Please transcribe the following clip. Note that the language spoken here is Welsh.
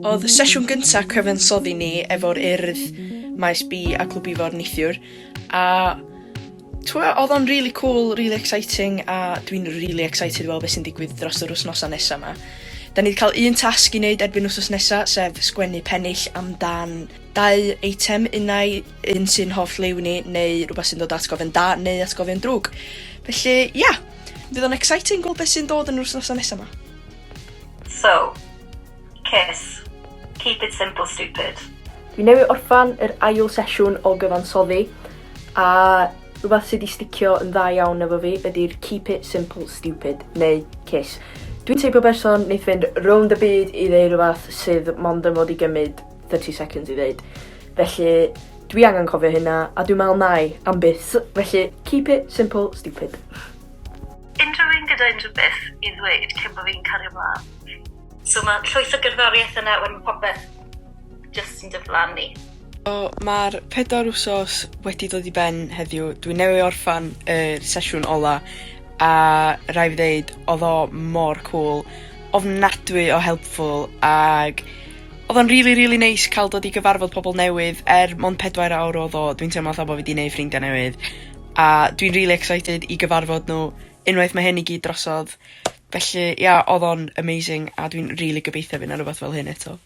Oedd y sesiwn gyntaf cyfansoddi ni efo'r Urdd Maes B a Clwb Ifor Neithiwr, a oedd o'n really cool, really exciting, a dwi'n really excited i weld beth sy'n digwydd dros yr wythnosau nesaf yma. Da ni wedi cael un tasg i wneud erbyn wythnos nesaf, sef sgwennu pennill amdan 2 eitem, un sy'n hoff liw ni, neu rhywbeth sy'n dod atgofion da, neu atgofion drwg. Felly, fydd o'n exciting gweld beth sy'n dod yn yr wythnosau nesaf yma. So, kiss. Keep it simple, stupid. Dwi newydd orffan yr ail sesiwn o gyfansoddi, a rhywbeth sydd wedi sticio yn dda iawn efo fi ydy'r keep it simple, stupid, neu kiss. Dwi'n teip o berson wneud fynd rownd y byd i ddeud rhywbeth sydd mond yn fod i gymryd 30 seconds i ddeud. Felly, dwi angen cofio hynna, a dwi'n meddwl nai am byth. Felly, keep it simple, stupid. Unrhyw un gyda unrhyw beth i ddweud cyn bod fi'n cario mlaen. So mae llwyth o gerddoriaeth yna when popeth just yn diflannu. Mae'r 4 wsos wedi dod i ben heddiw. Dwi'n newydd orffan y sesiwn ola, a rai fi ddeud, oedd o mor cool, ofnadwy o helpful, ag oedd o'n really neis cael dod i gyfarfod pobl newydd, mond 4 awr oedd o, dwi'n teimlo fatha bod fi wedi gwneud ffrindiau newydd, a dwi'n really excited i gyfarfod nhw unwaith mae hyn i gyd drosodd. Felly, oedd o'n amazing, a dwi'n really gobeithio fydd 'na rhywbeth fel hyn eto.